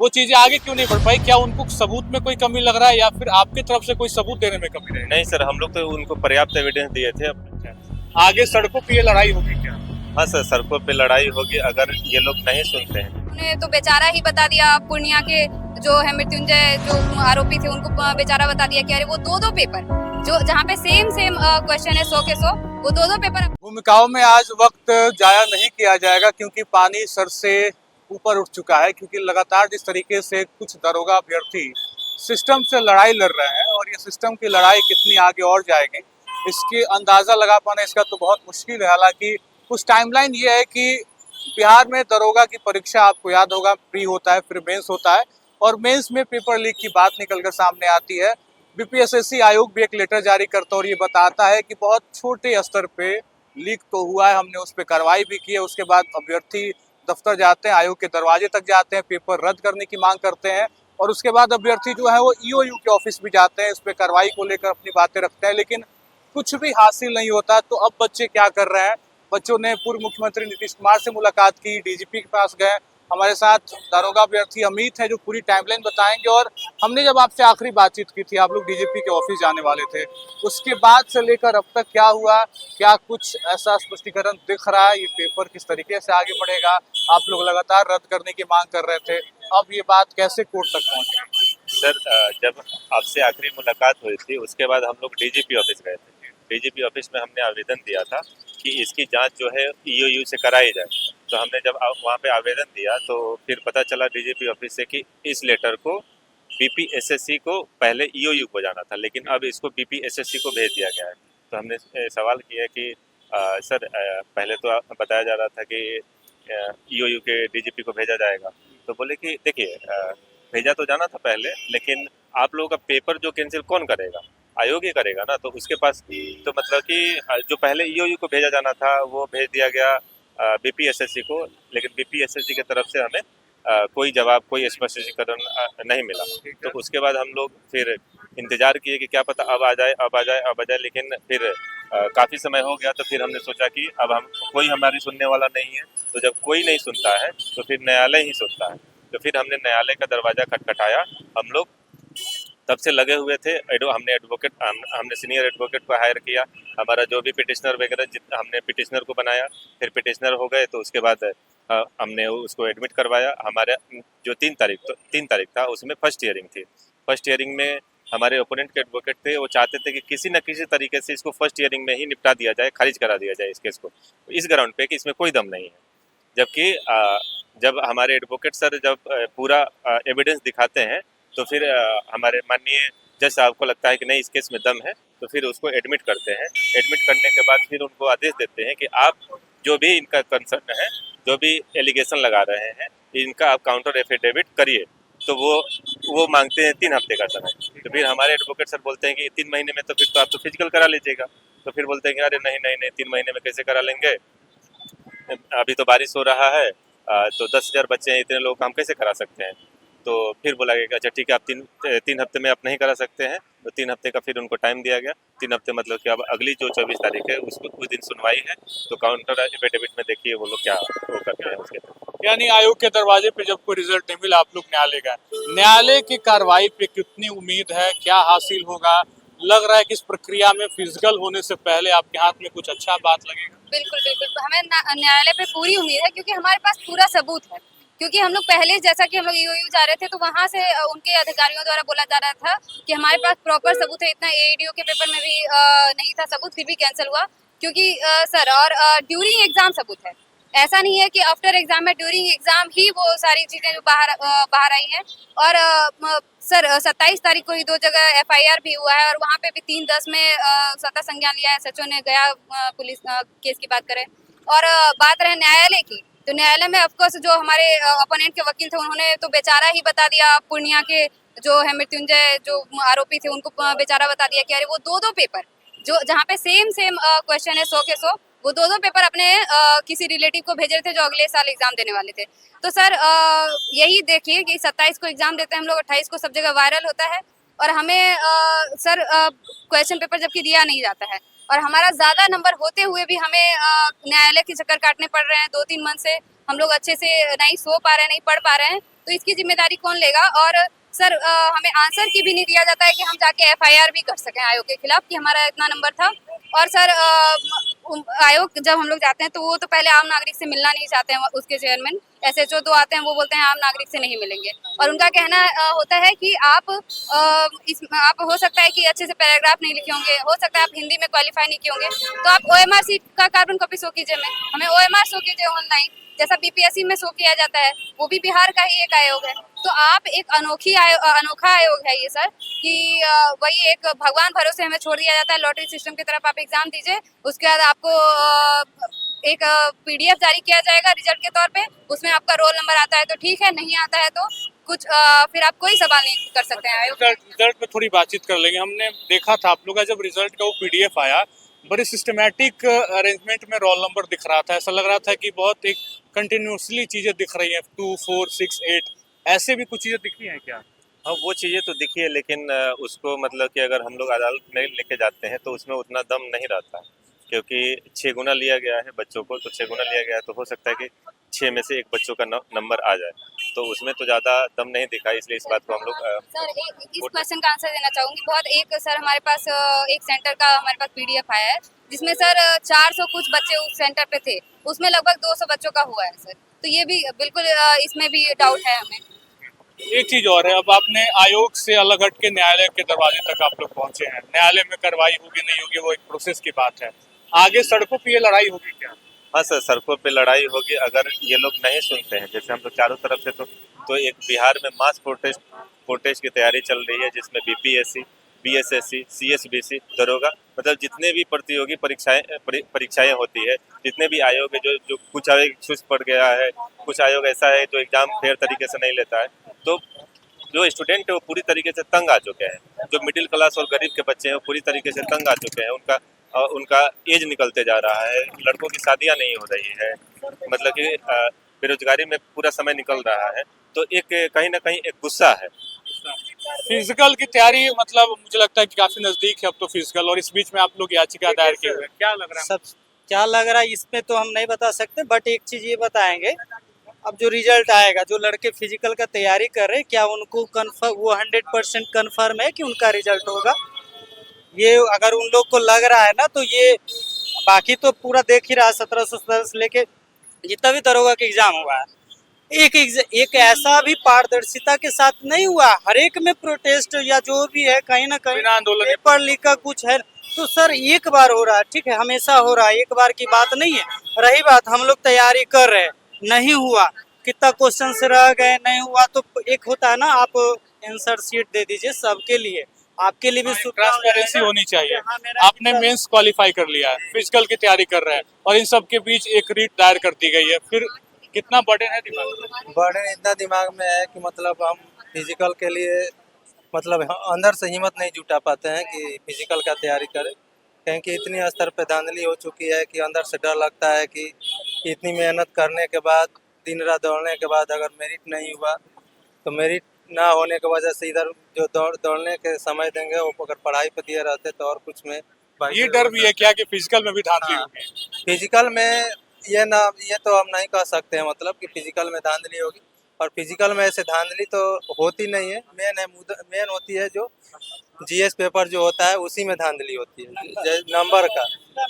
वो चीजें आगे क्यों नहीं बढ़ पाई? क्या उनको सबूत में कोई कमी लग रहा है या फिर आपकी तरफ से कोई सबूत देने में कमी रही? नहीं सर, हम लोग तो उनको पर्याप्त एविडेंस दिए थे। आगे सड़कों पे ये लड़ाई होगी क्या? हाँ सर, सड़कों पे लड़ाई होगी अगर ये लोग नहीं सुनते हैं। उन्हें तो बेचारा ही बता दिया। पूर्णिया के जो है मृत्युंजय जो आरोपी थे उनको बेचारा बता दिया कि अरे वो दो पेपर जो जहाँ पे सेम क्वेश्चन है 100 के 100 वो दो पेपर। भूमिकाओं में आज वक्त जाया नहीं किया जाएगा क्योंकि पानी सर से ऊपर उठ चुका है, क्योंकि लगातार जिस तरीके से कुछ दरोगा अभ्यर्थी सिस्टम से लड़ाई लड़ रहे हैं और ये सिस्टम की लड़ाई कितनी आगे और जाएगी इसकी अंदाजा लगा पाना इसका तो बहुत मुश्किल है। हालांकि कुछ टाइमलाइन ये है कि बिहार में दरोगा की परीक्षा आपको याद होगा प्री होता है, फिर मेंस होता है और मेंस में पेपर लीक की बात निकलकर सामने आती है। बीपीएसएससी आयोग भी एक लेटर जारी करता है और ये बताता है कि बहुत छोटे स्तर पे लीक तो हुआ है, हमने उस पर कार्रवाई भी की है। उसके बाद अभ्यर्थी दफ्तर जाते हैं, आयोग के दरवाजे तक जाते हैं, पेपर रद्द करने की मांग करते हैं और उसके बाद अभ्यर्थी जो है वो ईओयू के ऑफिस भी जाते हैं, इस पर कार्रवाई को लेकर अपनी बातें रखते हैं, लेकिन कुछ भी हासिल नहीं होता। तो अब बच्चे क्या कर रहे हैं? बच्चों ने पूर्व मुख्यमंत्री नीतीश कुमार से मुलाकात की, डीजीपी के पास गए। हमारे साथ दारोगा अभ्यर्थी अमित है जो पूरी टाइमलाइन बताएंगे। और हमने जब आपसे आखिरी बातचीत की थी, आप लोग डीजीपी के ऑफिस जाने वाले थे, उसके बाद से लेकर अब तक क्या हुआ, क्या कुछ ऐसा स्पष्टीकरण दिख रहा है? ये पेपर किस तरीके से आगे बढ़ेगा? आप लोग लगातार रद्द करने की मांग कर रहे थे, अब ये बात कैसे कोर्ट तक पहुंची? सर, जब आपसे आखिरी मुलाकात हुई थी उसके बाद हम लोग डीजीपी ऑफिस गए थे। डीजीपी ऑफिस में हमने आवेदन दिया था कि इसकी जांच जो है ईओयू से कराई जाए। तो हमने जब वहाँ पे आवेदन दिया तो फिर पता चला डीजीपी ऑफिस से कि इस लेटर को बीपीएसएससी को पहले ईओयू को जाना था, लेकिन अब इसको बीपीएसएससी को भेज दिया गया है। तो हमने सवाल किया कि सर, पहले तो बताया जा रहा था कि ईओयू के डीजीपी को भेजा जाएगा। तो बोले कि देखिए, भेजा तो जाना था पहले, लेकिन आप लोगों का पेपर जो कैंसिल कौन करेगा? आयोग ही करेगा ना। तो उसके पास तो मतलब कि जो पहले ईओयू को भेजा जाना था वो भेज दिया गया बीपीएसएससी को, लेकिन बीपीएसएससी की तरफ से हमें कोई जवाब, कोई स्पष्टीकरण नहीं मिला। तो उसके बाद हम लोग फिर इंतजार किए कि क्या पता अब आ जाए, अब आ जाए, अब आ जाए, लेकिन फिर काफ़ी समय हो गया। तो फिर हमने सोचा कि अब हम कोई हमारी सुनने वाला नहीं है, तो जब कोई नहीं सुनता है तो फिर न्यायालय ही सुनता है। तो फिर हमने न्यायालय का दरवाज़ा खटखटाया। हम लोग तब से लगे हुए थे। हमने एडवोकेट, हमने सीनियर एडवोकेट को हायर किया। हमारा जो भी पिटिशनर वगैरह हमने पिटिशनर को बनाया, फिर पिटिशनर हो गए। तो उसके बाद हमने उसको एडमिट करवाया। हमारे जो 3 तारीख था उसमें फर्स्ट हियरिंग थी। फर्स्ट हियरिंग में हमारे ओपोनेंट के एडवोकेट थे, वो चाहते थे कि किसी न किसी तरीके से इसको फर्स्ट हियरिंग में ही निपटा दिया जाए, खारिज करा दिया जाए इस केस को, इस ग्राउंड पे कि इसमें कोई दम नहीं है। जबकि जब हमारे एडवोकेट सर जब पूरा एविडेंस दिखाते हैं तो फिर हमारे माननीय जज साहब को लगता है कि नहीं, इस केस में दम है, तो फिर उसको एडमिट करते हैं। एडमिट करने के बाद फिर उनको आदेश देते हैं कि आप जो भी इनका कंसर्न है, जो भी एलिगेशन लगा रहे हैं, इनका आप काउंटर एफिडेविट करिए। तो वो मांगते हैं 3 हफ्ते का समय। तो फिर हमारे एडवोकेट सर बोलते हैं कि 3 महीने में तो फिर तो आप तो फिजिकल करा लीजिएगा। तो फिर बोलते हैं कि अरे नहीं नहीं नहीं, 3 महीने में कैसे करा लेंगे, अभी तो बारिश हो रहा है, तो 10,000 बच्चे हैं, इतने लोग काम कैसे करा सकते हैं। तो फिर बोला गया अच्छा ठीक है, आप तीन हफ्ते में आप नहीं करा सकते हैं। तो 3 हफ्ते का फिर उनको टाइम दिया गया। 3 हफ्ते मतलब कि अब अगली जो 24 तारीख है उस दिन सुनवाई है। तो काउंटर एफिडेविट में देखिए वो लोग क्या वो करते हैं उसके। यानी आयोग के दरवाजे पे जब कोई रिजल्ट नहीं मिला, आप लोग न्यायालय गए। न्यायालय की कार्रवाई पे कितनी उम्मीद है, क्या हासिल होगा? लग रहा है कि इस प्रक्रिया में फिजिकल होने से पहले आपके हाथ में कुछ अच्छा बात लगेगा? बिल्कुल बिल्कुल, हमें न्यायालय पे पूरी उम्मीद है क्योंकि हमारे पास पूरा सबूत है। क्योंकि हम लोग पहले जैसा कि हम लोग ईओयू जा रहे थे तो वहाँ से उनके अधिकारियों द्वारा बोला जा रहा था कि हमारे पास प्रॉपर सबूत है। इतना एईडीओ के पेपर में भी नहीं था सबूत, फिर भी कैंसिल हुआ क्योंकि सर और ड्यूरिंग एग्जाम सबूत है। ऐसा नहीं है कि आफ्टर एग्जाम में, ड्यूरिंग एग्जाम ही वो सारी चीजें जो बाहर आई हैं। और सर 27 तारीख को ही 2 जगह एफआईआर भी हुआ है और वहाँ पे भी 3/10 में सत्ता संज्ञान लिया है। एसएचओ ने गया पुलिस केस की बात करें। और बात रहे न्यायालय की, तो न्यायालय में ऑफकोर्स जो हमारे अपोनेंट के वकील थे उन्होंने तो बेचारा ही बता दिया। पूर्णिया के जो है मृत्युंजय जो आरोपी थे उनको बेचारा बता दिया कि अरे वो दो पेपर जो जहाँ पे सेम क्वेश्चन है 100 के 100 वो दो पेपर अपने किसी रिलेटिव को भेज रहे थे जो अगले साल एग्जाम देने वाले थे। तो सर यही देखिए कि 27 को एग्जाम देते हैं हम लोग, 28 को सब जगह वायरल होता है और हमें सर क्वेश्चन पेपर जबकि दिया नहीं जाता है और हमारा ज्यादा नंबर होते हुए भी हमें न्यायालय के चक्कर काटने पड़ रहे हैं। 2-3 मंथ से हम लोग अच्छे से नहीं सो पा रहे हैं, नहीं पढ़ पा रहे हैं तो इसकी जिम्मेदारी कौन लेगा? और सर हमें आंसर की भी नहीं दिया जाता है कि हम जाके एफआईआर भी कर सकें आयोग के खिलाफ कि हमारा इतना नंबर था। और सर आयोग जब हम लोग जाते हैं तो वो तो पहले आम नागरिक से मिलना नहीं चाहते हैं, उसके चेयरमैन एसएचओ तो आते हैं, वो बोलते हैं आम नागरिक से नहीं मिलेंगे। और उनका कहना होता है कि आप आप हो सकता है कि अच्छे से पैराग्राफ नहीं लिखे होंगे, हो सकता है आप हिंदी में क्वालिफाई नहीं किए होंगे, तो आप ओएमआर सीट का कार्बन कॉपी शो कीजिए, में हमें ओएमआर शो कीजिए ऑनलाइन, जैसा बीपीएससी में शो किया जाता है, वो भी बिहार का ही एक आयोग है। तो आप एक अनोखा आयोग है ये सर, कि वही एक भगवान भरोसे हमें छोड़ दिया जाता है, लॉटरी सिस्टम की तरफ आप एग्जाम दीजिए, उसके बाद आपको एक पीडीएफ जारी किया जाएगा रिजल्ट के तौर पे, उसमें आपका रोल नंबर आता है तो ठीक है, नहीं आता है तो कुछ फिर आप कोई सवाल नहीं कर सकते हैं आयोग। रिजल्ट पे थोड़ी बातचीत कर लेंगे। हमने देखा था आप लोग का जब रिजल्ट का वो पीडीएफ आया, बड़ी सिस्टमैटिक अरेंजमेंट में रोल नंबर दिख रहा था, ऐसा लग रहा था कि बहुत एक कंटिन्यूसली चीजें दिख रही हैं, 2, 4, 6, 8 ऐसे भी कुछ चीजें दिखी हैं क्या? हाँ, वो चीज़ें तो दिखी है, लेकिन उसको मतलब कि अगर हम लोग अदालत में लेके जाते हैं तो उसमें उतना दम नहीं रहता, क्योंकि 6 गुना लिया गया है बच्चों को, तो 6 गुना लिया गया है तो हो सकता है कि 6 में से एक बच्चों का नंबर आ जाए, तो उसमें तो ज़्यादा दम नहीं दिखा, इसलिए इस बात को हम लोग सर इस क्वेश्चन का आंसर देना चाहूंगी। बहुत एक सर हमारे पास एक सेंटर का हमारे पास पीडीएफ आया है, जिसमें सर 400 कुछ बच्चे उस सेंटर पे थे, उसमें लगभग 200 बच्चों का हुआ है सर, तो ये भी बिल्कुल इसमें भी डाउट है हमें। एक चीज और है, अब आपने आयोग से अलग हट के न्यायालय के दरवाजे तक आप लोग पहुंचे हैं, न्यायालय में कार्रवाई होगी नहीं होगी वो एक प्रोसेस की बात है, आगे सड़कों पे ये लड़ाई होगी क्या? हाँ सर, सड़कों पे लड़ाई होगी अगर ये लोग नहीं सुनते हैं। जैसे हम लोग चारों तरफ से तो एक बिहार में मास प्रोटेस्ट की तैयारी चल रही है, जिसमें बीपीएससी, बीएसएससी, सीएसबीसी, दरोगा, मतलब जितने भी प्रतियोगी परीक्षाएं होती है, जितने भी आयोग है, जो कुछ आयोग सुस्त पड़ गया है, कुछ आयोग ऐसा है जो एग्जाम फेयर तरीके से नहीं लेता है, तो जो स्टूडेंट है वो पूरी तरीके से तंग आ चुके हैं। जो मिडिल क्लास और गरीब के बच्चे हैं वो पूरी तरीके से तंग आ चुके हैं। उनका एज निकलते जा रहा है, लड़कों की शादियां नहीं हो रही है, मतलब कि बेरोजगारी में पूरा समय निकल रहा है, तो एक कहीं ना कहीं एक गुस्सा है। फिजिकल की तैयारी मतलब मुझे लगता है कि काफी नजदीक है अब तो फिजिकल, और इस बीच में आप लोग याचिका दायर किए हुए हैं, क्या लग रहा है? सब क्या लग रहा है इसमें तो हम नहीं बता सकते, बट एक चीज ये बताएंगे, अब जो रिजल्ट आएगा, जो लड़के फिजिकल का तैयारी कर रहे हैं, क्या उनको कन्फर्म, वो 100% कन्फर्म है कि उनका रिजल्ट होगा? ये अगर उन लोग को लग रहा है ना, तो ये बाकी तो पूरा देख ही रहा है, 1700 से लेके जितना भी दरोगा का एग्जाम हुआ है, एक ऐसा भी पारदर्शिता के साथ नहीं हुआ, हर एक में प्रोटेस्ट या जो भी है कहीं ना कहीं बिना आंदोलन के। पेपर लीक का कुछ है। तो सर एक बार हो रहा है, ठीक है, हमेशा हो रहा है, एक बार की बात नहीं है। रही बात हम लोग तैयारी कर रहे हैं, नहीं हुआ, कितना क्वेश्चन से रह गए, नहीं हुआ, तो एक होता है ना, आप आंसर शीट दे दीजिए सबके लिए, आपके लिए भी ट्रांसपेरेंसी होनी चाहिए। हाँ, मेरा आपने मेंस क्वालिफाई कर लिया है, फिजिकल की तैयारी कर रहे हैं, और इन सब के बीच एक रीट दायर कर दी गई है, फिर कितना बर्डन है दिमाग में? बर्डन इतना दिमाग में है कि मतलब हम फिजिकल के लिए मतलब अंदर से हिम्मत नहीं जुटा पाते हैं कि फिजिकल का तैयारी करें, क्योंकि इतनी स्तर पे धांधली हो चुकी है कि अंदर से डर लगता है कि इतनी मेहनत करने के बाद, दिन रात दौड़ने के बाद अगर मेरिट नहीं हुआ, तो मेरिट ना होने की वजह से इधर जो दौड़ने के समय देंगे वो अगर पढ़ाई पे दिए रहते तो और कुछ में ये डर भी है क्या कि फिजिकल में भी धांधली हाँ। होगी? फिजिकल में ये तो हम नहीं कह सकते हैं, मतलब कि फिजिकल में धांधली होगी, और फिजिकल में ऐसे धांधली तो होती नहीं है। मेन होती है जो जीएस पेपर जो होता है उसी में धांधली होती है, नंबर का,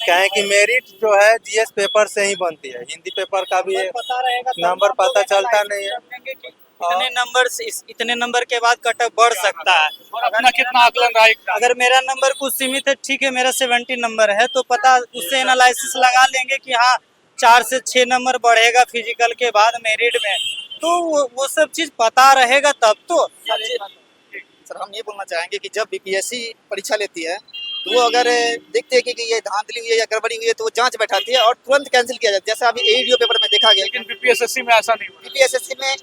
क्या है कि मेरिट जो है जीएस पेपर से ही बनती है, हिंदी पेपर का भी नंबर पता चलता नहीं है। इतने नंबर के बाद कट ऑफ बढ़ सकता है। और अपना कितना आकलन रहा है? अगर मेरा नंबर कुछ सीमित है, ठीक है, मेरा 70 नंबर है, तो पता उससे एनालिसिस लगा लेंगे कि हाँ 4 से 6 नंबर बढ़ेगा फिजिकल के बाद मेरिट में, तो वो सब चीज पता रहेगा तब तो। सर हम ये बोलना चाहेंगे कि जब बीपीएससी परीक्षा लेती है तो वो अगर देखते हैं कि ये धांधली हुई है या गड़बड़ी हुई है तो वो जांच बैठाती है और तुरंत कैंसिल किया जाता है, जैसा अभी एईडीओ पेपर में देखा गया। लेकिन बीपीएसएससी में ऐसा नहीं हुआ। बीपीएसएससी में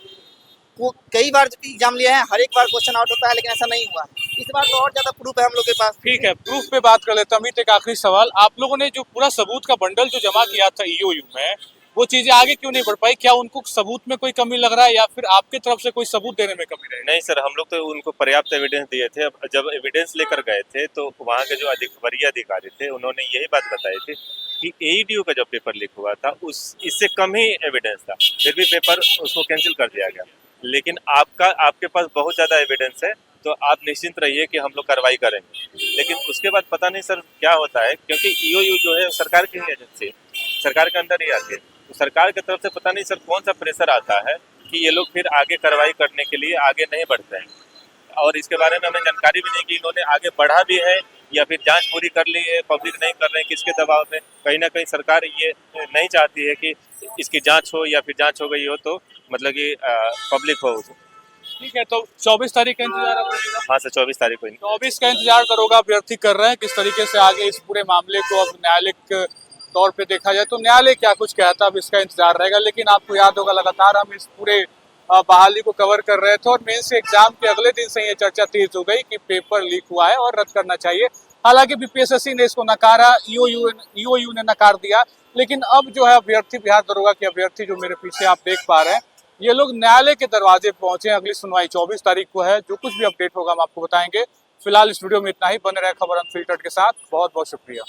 वो कई बार एग्जाम लिए हैं, हर एक बार क्वेश्चन आउट होता है, लेकिन ऐसा नहीं हुआ। इस बार तो और ज्यादा प्रूफ है हम लोग के पास। ठीक है, प्रूफ पे बात कर लेते हैं। अमित, एक आखिरी सवाल, आप लोगों ने जो पूरा सबूत का बंडल जो जमा किया था ईओयू में, वो चीजें आगे क्यों नहीं बढ़ पाई? क्या उनको सबूत में कोई कमी लग रहा है, या फिर आपकी तरफ से कोई सबूत देने में कमी रही? नहीं सर, हम लोग तो उनको पर्याप्त एविडेंस दिए थे। अब जब एविडेंस लेकर गए थे तो वहाँ के जो वरीय अधिकारी थे उन्होंने यही बात बताई थी कि एईडीओ का जो पेपर लीक हुआ था इससे कम ही एविडेंस था, फिर भी पेपर उसको कैंसिल कर दिया गया। लेकिन आपके पास बहुत ज़्यादा एविडेंस है, तो आप निश्चिंत रहिए कि हम लोग कार्रवाई करेंगे। लेकिन उसके बाद पता नहीं सर क्या होता है, क्योंकि ईओयू जो है सरकार की ही एजेंसी है, सरकार के अंदर ही आती है, तो सरकार की तरफ से पता नहीं सर कौन सा प्रेशर आता है कि ये लोग फिर आगे कार्रवाई करने के लिए आगे नहीं बढ़ते हैं। और इसके बारे में हमें जानकारी भी नहीं कि इन्होंने आगे बढ़ा भी है या फिर जांच पूरी कर ली है, पब्लिक नहीं कर रहे हैं, किसके दबाव में। कहीं ना कहीं सरकार ये नहीं चाहती है कि इसकी जांच हो, या फिर जांच हो गई हो तो मतलब कि पब्लिक हो। ठीक है, तो 24 तारीख का इंतजार अब रहेगा। हाँ सर, 24 तारीख को 24 का इंतजार दरोगा अभ्यर्थी कर रहे हैं, किस तरीके से आगे इस पूरे मामले को अब न्यायालयिक तौर पे देखा जाए तो न्यायालय क्या कुछ कहता है, अब इसका इंतजार रहेगा। लेकिन आपको याद होगा लगातार हम इस पूरे बहाली को कवर कर रहे थे और मेंस एग्जाम के अगले दिन से ये चर्चा तेज हो गई कि पेपर लीक हुआ है और रद्द करना चाहिए। हालांकि बीपीएसएससी ने इसको नकारा, ईओयू ने नकार दिया, लेकिन अब जो है अभ्यर्थी, बिहार दरोगा के अभ्यर्थी जो मेरे पीछे आप देख पा रहे हैं, ये लोग न्यायालय के दरवाजे पहुंचे। अगली सुनवाई 24 तारीख को है। जो कुछ भी अपडेट होगा हम आपको बताएंगे। फिलहाल इस वीडियो में इतना ही। बने रहे खबर अनफिल्टर्ड के साथ। बहुत बहुत शुक्रिया।